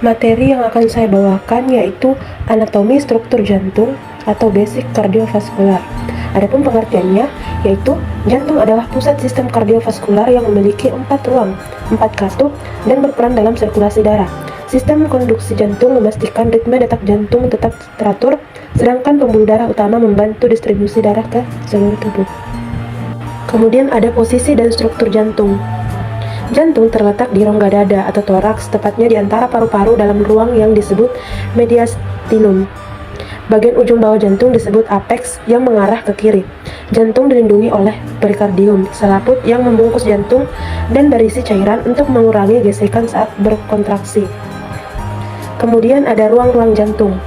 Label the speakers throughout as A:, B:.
A: Materi yang akan saya bawakan yaitu anatomi struktur jantung atau basic kardiovaskular. Adapun pengertiannya yaitu jantung adalah pusat sistem kardiovaskular yang memiliki 4 ruang, 4 katup, dan berperan dalam sirkulasi darah. Sistem konduksi jantung memastikan ritme detak jantung tetap teratur, sedangkan pembuluh darah utama membantu distribusi darah ke seluruh tubuh. Kemudian ada posisi dan struktur jantung. Jantung terletak di rongga dada atau toraks, tepatnya di antara paru-paru dalam ruang yang disebut mediastinum. Bagian ujung bawah jantung disebut apex yang mengarah ke kiri. Jantung dilindungi oleh perikardium, selaput yang membungkus jantung dan berisi cairan untuk mengurangi gesekan saat berkontraksi. Kemudian ada ruang-ruang jantung.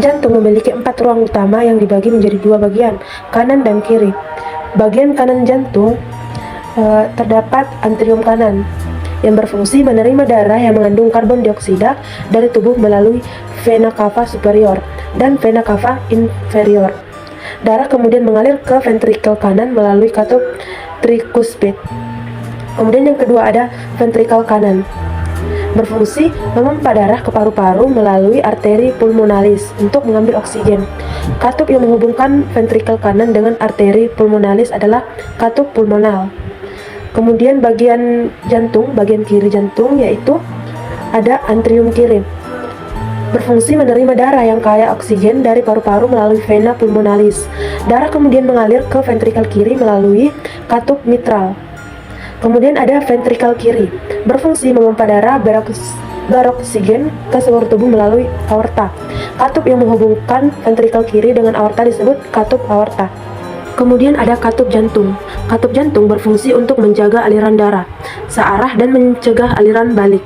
A: Jantung memiliki 4 ruang utama yang dibagi menjadi 2 bagian, kanan dan kiri. Bagian kanan jantung terdapat antrium kanan yang berfungsi menerima darah yang mengandung karbon dioksida dari tubuh melalui vena cava superior dan vena cava inferior. Darah kemudian mengalir ke ventrikel kanan melalui katup tricuspid. Kemudian yang kedua ada ventrikel kanan, berfungsi memompa darah ke paru-paru melalui arteri pulmonalis untuk mengambil oksigen. Katup yang menghubungkan ventrikel kanan dengan arteri pulmonalis adalah katup pulmonal. Kemudian bagian jantung, bagian kiri jantung yaitu ada antrium kiri, berfungsi menerima darah yang kaya oksigen dari paru-paru melalui vena pulmonalis. Darah kemudian mengalir ke ventrikel kiri melalui katup mitral. Kemudian ada ventrikel kiri, berfungsi memompa darah beroksigen ke seluruh tubuh melalui aorta. Katup yang menghubungkan ventrikel kiri dengan aorta disebut katup aorta. Kemudian ada katup jantung. Katup jantung berfungsi untuk menjaga aliran darah searah dan mencegah aliran balik.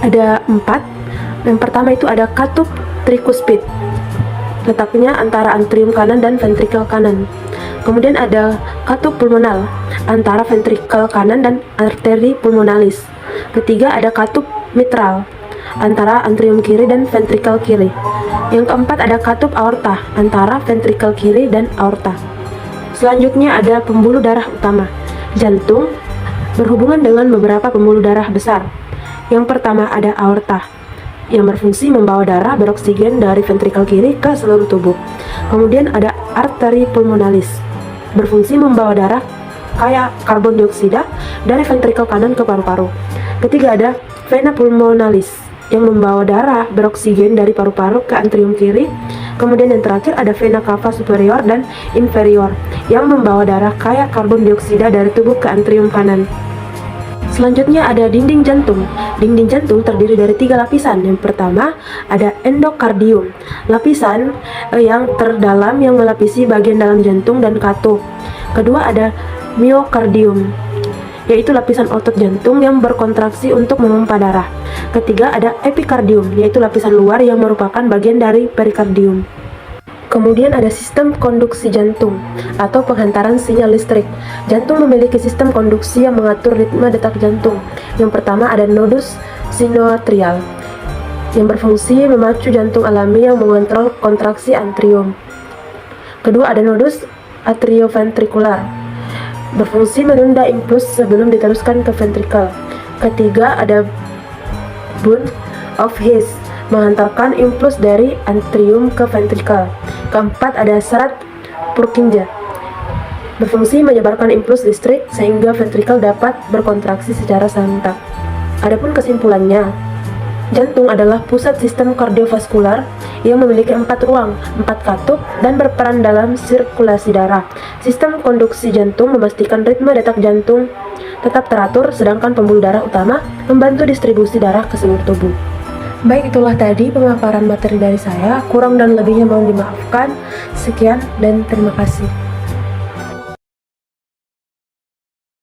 A: Ada 4. Yang pertama itu ada katup tricuspid, letaknya antara antrium kanan dan ventrikel kanan. Kemudian ada katup pulmonal, antara ventrikel kanan dan arteri pulmonalis. Ketiga ada katup mitral, antara antrium kiri dan ventrikel kiri. Yang keempat ada katup aorta, antara ventrikel kiri dan aorta. Selanjutnya ada pembuluh darah utama. Jantung berhubungan dengan beberapa pembuluh darah besar. Yang pertama ada aorta, yang berfungsi membawa darah beroksigen dari ventrikel kiri ke seluruh tubuh. Kemudian ada arteri pulmonalis, berfungsi membawa darah kaya karbon dioksida dari ventrikel kanan ke paru-paru. Ketiga ada vena pulmonalis, yang membawa darah beroksigen dari paru-paru ke antrium kiri. Kemudian yang terakhir ada vena cava superior dan inferior, yang membawa darah kaya karbon dioksida dari tubuh ke antrium kanan. Selanjutnya ada dinding jantung. Dinding jantung terdiri dari 3 lapisan. Yang pertama ada endokardium, lapisan yang terdalam yang melapisi bagian dalam jantung dan katup. Kedua ada miokardium, yaitu lapisan otot jantung yang berkontraksi untuk memompa darah. Ketiga ada epikardium, yaitu lapisan luar yang merupakan bagian dari perikardium. Kemudian ada sistem konduksi jantung atau penghantaran sinyal listrik. Jantung memiliki sistem konduksi yang mengatur ritme detak jantung. Yang pertama ada nodus sinoatrial, yang berfungsi memacu jantung alami yang mengontrol kontraksi atrium. Kedua ada nodus atrioventrikular, berfungsi menunda impuls sebelum diteruskan ke ventrikel. Ketiga ada bund of His, menghantarkan impuls dari atrium ke ventrikel. Keempat ada serat Purkinje, berfungsi menyebarkan impuls listrik sehingga ventrikel dapat berkontraksi secara serentak. Adapun kesimpulannya, jantung adalah pusat sistem kardiovaskular yang memiliki 4 ruang, 4 katup, dan berperan dalam sirkulasi darah. Sistem konduksi jantung memastikan ritme detak jantung tetap teratur, sedangkan pembuluh darah utama membantu distribusi darah ke seluruh tubuh. Baik, itulah tadi pemaparan materi dari saya. Kurang dan lebihnya mohon dimaafkan. Sekian dan terima kasih.